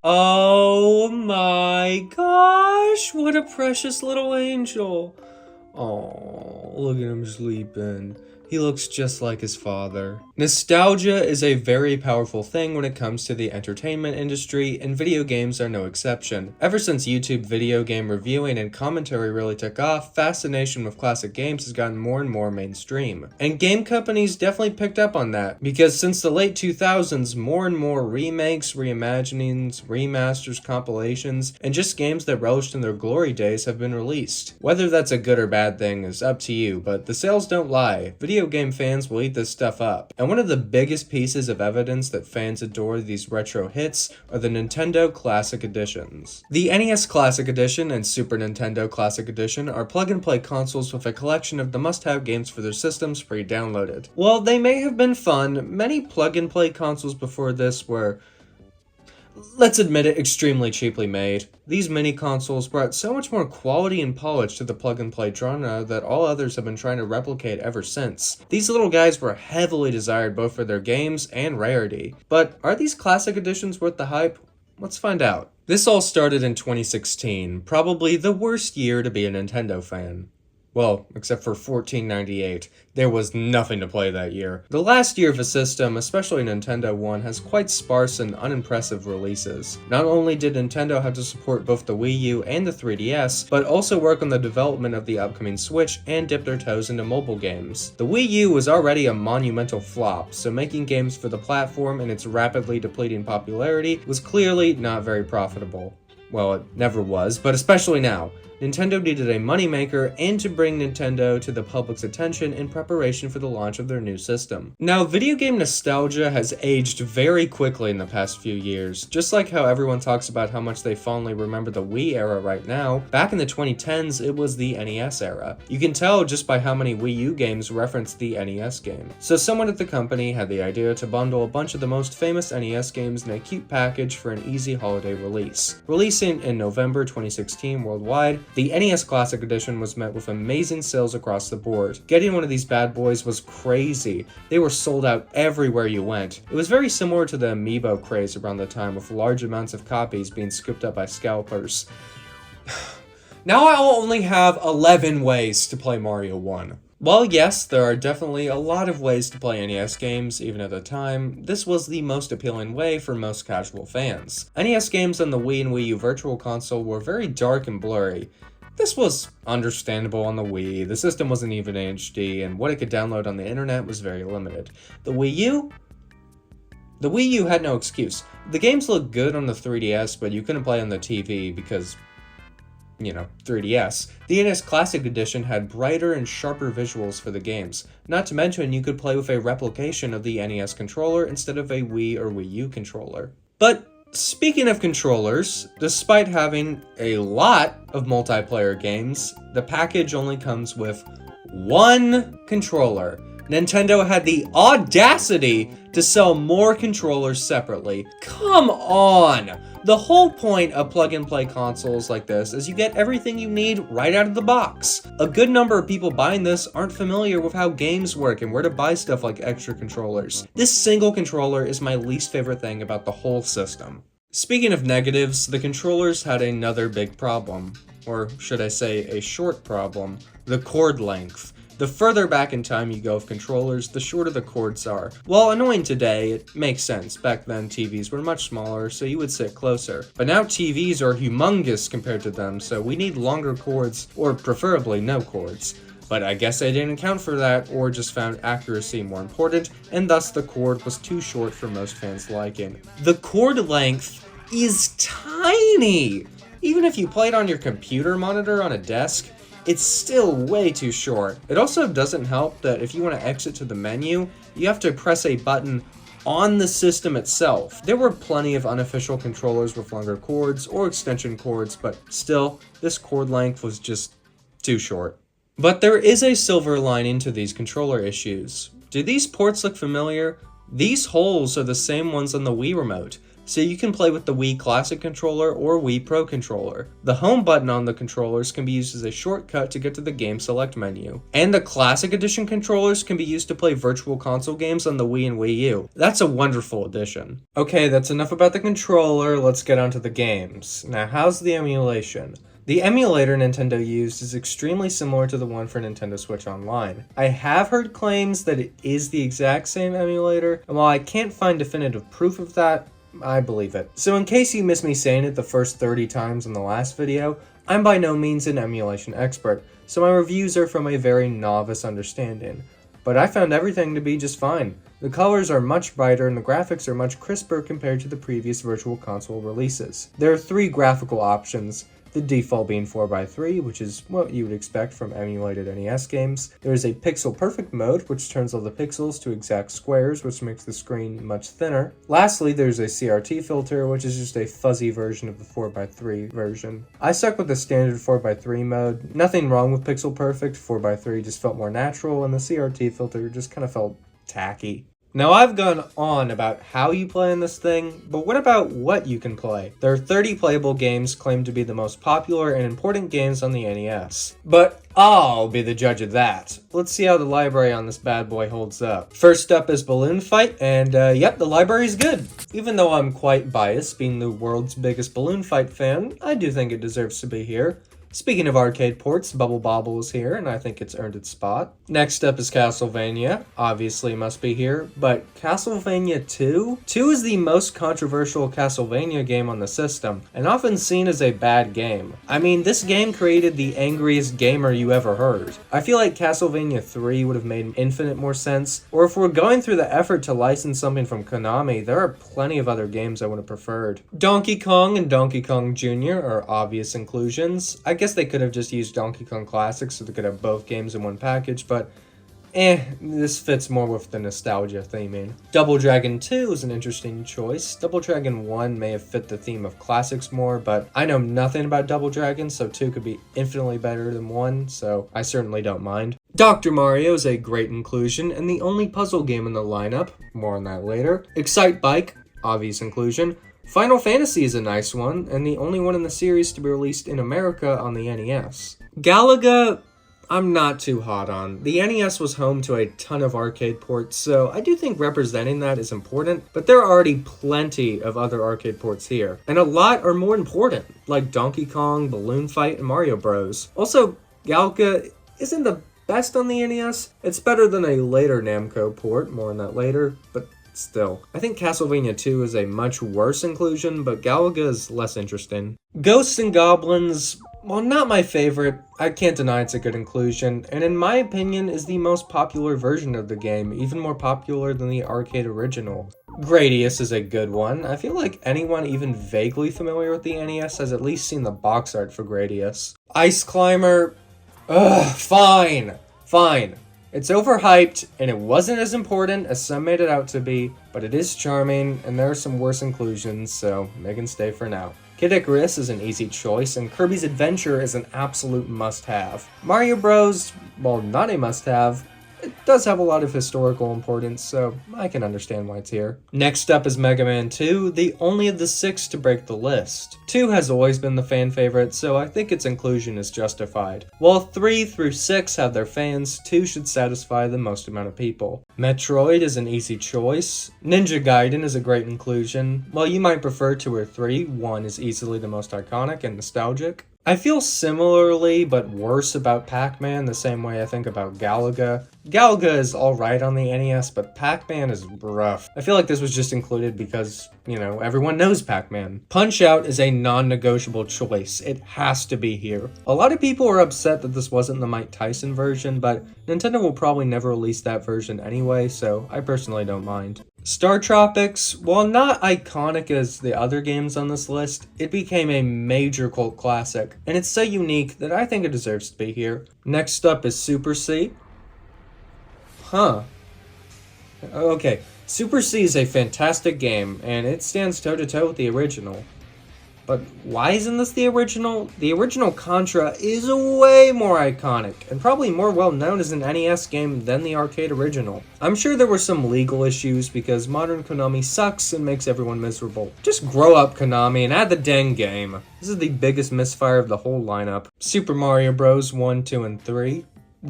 Oh my gosh, what a precious little angel. Oh, look at him sleeping. He looks just like his father. Nostalgia is a very powerful thing when it comes to the entertainment industry, and video games are no exception. Ever since YouTube video game reviewing and commentary really took off, fascination with classic games has gotten more and more mainstream. And game companies definitely picked up on that, because since the late 2000s, more and more remakes, reimaginings, remasters, compilations, and just games that relished in their glory days have been released. Whether that's a good or bad thing is up to you, but the sales don't lie. Video game fans will eat this stuff up. And one of the biggest pieces of evidence that fans adore these retro hits are the Nintendo Classic Editions. The NES Classic Edition and Super Nintendo Classic Edition are plug-and-play consoles with a collection of the must-have games for their systems pre-downloaded. While they may have been fun, many plug-and-play consoles before this were, let's admit it, extremely cheaply made. These mini consoles brought so much more quality and polish to the plug-and-play genre that all others have been trying to replicate ever since. These little guys were heavily desired both for their games and rarity. But are these classic editions worth the hype? Let's find out. This all started in 2016, probably the worst year to be a Nintendo fan. Well, except for 1498. There was nothing to play that year. The last year of a system, especially Nintendo 1, has quite sparse and unimpressive releases. Not only did Nintendo have to support both the Wii U and the 3DS, but also work on the development of the upcoming Switch and dip their toes into mobile games. The Wii U was already a monumental flop, so making games for the platform and its rapidly depleting popularity was clearly not very profitable. Well, it never was, but especially now. Nintendo needed a moneymaker and to bring Nintendo to the public's attention in preparation for the launch of their new system. Now, video game nostalgia has aged very quickly in the past few years. Just like how everyone talks about how much they fondly remember the Wii era right now, back in the 2010s it was the NES era. You can tell just by how many Wii U games reference the NES game. So someone at the company had the idea to bundle a bunch of the most famous NES games in a cute package for an easy holiday release. Releasing in November 2016 worldwide, the NES Classic Edition was met with amazing sales across the board. Getting one of these bad boys was crazy. They were sold out everywhere you went. It was very similar to the amiibo craze around the time, with large amounts of copies being scooped up by scalpers. Now I'll only have 11 ways to play Mario 1. While yes, there are definitely a lot of ways to play NES games, even at the time, this was the most appealing way for most casual fans. NES games on the Wii and Wii U Virtual Console were very dark and blurry. This was understandable on the Wii, the system wasn't even in HD, and what it could download on the internet was very limited. The Wii U had no excuse. The games looked good on the 3DS, but you couldn't play on the TV because, 3DS. The NES Classic Edition had brighter and sharper visuals for the games. Not to mention, you could play with a replication of the NES controller instead of a Wii or Wii U controller. But speaking of controllers, despite having a lot of multiplayer games, the package only comes with one controller. Nintendo had the audacity to sell more controllers separately. Come on! The whole point of plug-and-play consoles like this is you get everything you need right out of the box. A good number of people buying this aren't familiar with how games work and where to buy stuff like extra controllers. This single controller is my least favorite thing about the whole system. Speaking of negatives, the controllers had another big problem. Or should I say a short problem? The cord length. The further back in time you go with controllers, the shorter the cords are. While annoying today, it makes sense. Back then, TVs were much smaller, so you would sit closer. But now TVs are humongous compared to them, so we need longer cords, or preferably no cords. But I guess I didn't account for that, or just found accuracy more important, and thus the cord was too short for most fans' liking. The cord length is tiny! Even if you play it on your computer monitor on a desk, it's still way too short. It also doesn't help that if you want to exit to the menu, you have to press a button on the system itself. There were plenty of unofficial controllers with longer cords or extension cords, but still, this cord length was just too short. But there is a silver lining to these controller issues. Do these ports look familiar? These holes are the same ones on the Wii remote. so you can play with the Wii Classic controller or Wii Pro controller. The home button on the controllers can be used as a shortcut to get to the game select menu. And the Classic Edition controllers can be used to play Virtual Console games on the Wii and Wii U. That's a wonderful addition. Okay, that's enough about the controller, let's get on to the games. Now, how's the emulation? The emulator Nintendo used is extremely similar to the one for Nintendo Switch Online. I have heard claims that it is the exact same emulator, and while I can't find definitive proof of that, I believe it. So in case you missed me saying it the first 30 times in the last video, I'm by no means an emulation expert, so my reviews are from a very novice understanding. But I found everything to be just fine. The colors are much brighter and the graphics are much crisper compared to the previous Virtual Console releases. There are 3 graphical options. The default being 4x3, which is what you would expect from emulated NES games. There is a pixel perfect mode, which turns all the pixels to exact squares, which makes the screen much thinner. Lastly, there's a CRT filter, which is just a fuzzy version of the 4x3 version. I stuck with the standard 4x3 mode. Nothing wrong with pixel perfect, 4x3 just felt more natural, and the CRT filter just kind of felt tacky. Now I've gone on about how you play in this thing, but what about what you can play? There are 30 playable games claimed to be the most popular and important games on the NES. But I'll be the judge of that. Let's see how the library on this bad boy holds up. First up is Balloon Fight, and yep, the library's good. Even though I'm quite biased, being the world's biggest Balloon Fight fan, I do think it deserves to be here. Speaking of arcade ports, Bubble Bobble is here, and I think it's earned its spot. Next up is Castlevania. Obviously must be here, but Castlevania 2? 2 is the most controversial Castlevania game on the system, and often seen as a bad game. I mean, this game created the angriest gamer you ever heard. I feel like Castlevania 3 would have made Infinite more sense, or if we're going through the effort to license something from Konami, there are plenty of other games I would have preferred. Donkey Kong and Donkey Kong Jr. are obvious inclusions. I guess they could have just used Donkey Kong Classic so they could have both games in one package, but this fits more with the nostalgia theming. Double Dragon 2 is an interesting choice. Double Dragon 1 may have fit the theme of classics more, but I know nothing about Double Dragon, so 2 could be infinitely better than 1, so I certainly don't mind. Dr. Mario is a great inclusion, and the only puzzle game in the lineup, more on that later. Excite Bike, obvious inclusion. Final Fantasy is a nice one, and the only one in the series to be released in America on the NES. Galaga, I'm not too hot on. The NES was home to a ton of arcade ports, so I do think representing that is important, but there are already plenty of other arcade ports here, and a lot are more important, like Donkey Kong, Balloon Fight, and Mario Bros. Also, Galaga isn't the best on the NES. It's better than a later Namco port, more on that later, but still. I think Castlevania 2 is a much worse inclusion, but Galaga is less interesting. Ghosts and Goblins, while not my favorite, I can't deny it's a good inclusion, and in my opinion is the most popular version of the game, even more popular than the arcade original. Gradius is a good one. I feel like anyone even vaguely familiar with the NES has at least seen the box art for Gradius. Ice Climber, fine. It's overhyped, and it wasn't as important as some made it out to be, but it is charming, and there are some worse inclusions, so they can stay for now. Kid Icarus is an easy choice, and Kirby's Adventure is an absolute must-have. Mario Bros, while not a must-have, it does have a lot of historical importance, so I can understand why it's here. Next up is Mega Man 2, the only of the 6 to break the list. 2 has always been the fan favorite, so I think its inclusion is justified. While 3 through 6 have their fans, 2 should satisfy the most amount of people. Metroid is an easy choice. Ninja Gaiden is a great inclusion. While you might prefer 2 or 3, 1 is easily the most iconic and nostalgic. I feel similarly, but worse about Pac-Man the same way I think about Galaga. Galaga is alright on the NES, but Pac-Man is rough. I feel like this was just included because, everyone knows Pac-Man. Punch-Out is a non-negotiable choice. It has to be here. A lot of people are upset that this wasn't the Mike Tyson version, but Nintendo will probably never release that version anyway, so I personally don't mind. Star Tropics, while not iconic as the other games on this list, it became a major cult classic, and it's so unique that I think it deserves to be here. Next up is Super C. Okay, Super C is a fantastic game, and it stands toe-to-toe with the original. But why isn't this the original? The original Contra is way more iconic, and probably more well known as an NES game than the arcade original. I'm sure there were some legal issues because modern Konami sucks and makes everyone miserable. Just grow up, Konami, and add the dang game. This is the biggest misfire of the whole lineup. Super Mario Bros. 1, 2, and 3?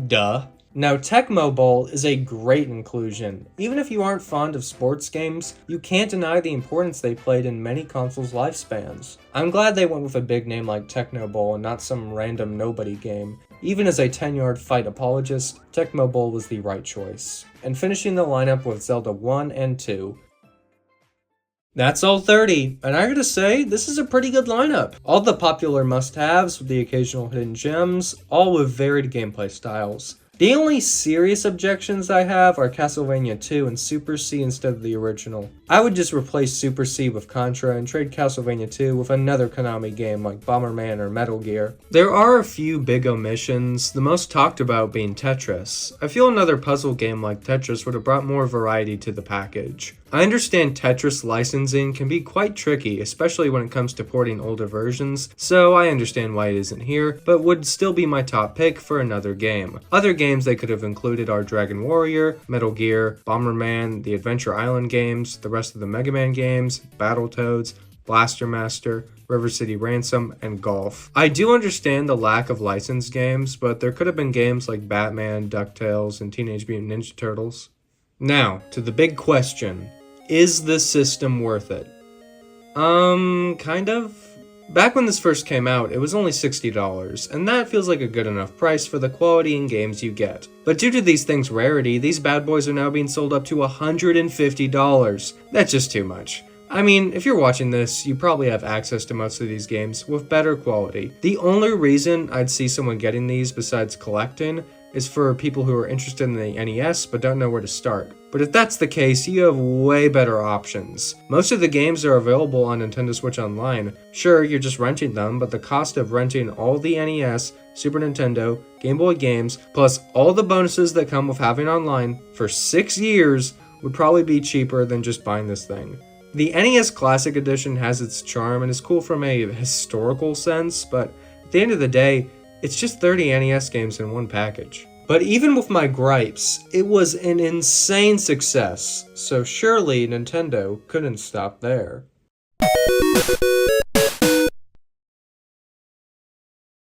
Duh. Now, Tecmo Bowl is a great inclusion. Even if you aren't fond of sports games, you can't deny the importance they played in many consoles' lifespans. I'm glad they went with a big name like Tecmo Bowl and not some random nobody game. Even as a 10-yard fight apologist, Tecmo Bowl was the right choice. And finishing the lineup with Zelda 1 and 2. That's all 30, and I gotta say, this is a pretty good lineup. All the popular must-haves with the occasional hidden gems, all with varied gameplay styles. The only serious objections I have are Castlevania 2 and Super C instead of the original. I would just replace Super C with Contra and trade Castlevania 2 with another Konami game like Bomberman or Metal Gear. There are a few big omissions, the most talked about being Tetris. I feel another puzzle game like Tetris would have brought more variety to the package. I understand Tetris licensing can be quite tricky, especially when it comes to porting older versions, so I understand why it isn't here, but would still be my top pick for another game. Other games they could have included are Dragon Warrior, Metal Gear, Bomberman, the Adventure Island games, the rest of the Mega Man games, Battletoads, Blaster Master, River City Ransom, and Golf. I do understand the lack of licensed games, but there could have been games like Batman, DuckTales, and Teenage Mutant Ninja Turtles. Now, to the big question. Is this system worth it? Kind of. Back when this first came out, it was only $60, and that feels like a good enough price for the quality and games you get. But due to these things' rarity, these bad boys are now being sold up to $150. That's just too much. I mean, if you're watching this, you probably have access to most of these games with better quality. The only reason I'd see someone getting these besides collecting is for people who are interested in the NES but don't know where to start. But if that's the case, you have way better options. Most of the games are available on Nintendo Switch Online. Sure, you're just renting them, but the cost of renting all the NES, Super Nintendo, Game Boy games, plus all the bonuses that come with having online for 6 years would probably be cheaper than just buying this thing. The NES Classic Edition has its charm and is cool from a historical sense, but at the end of the day, it's just 30 NES games in one package. But even with my gripes, it was an insane success, so surely Nintendo couldn't stop there.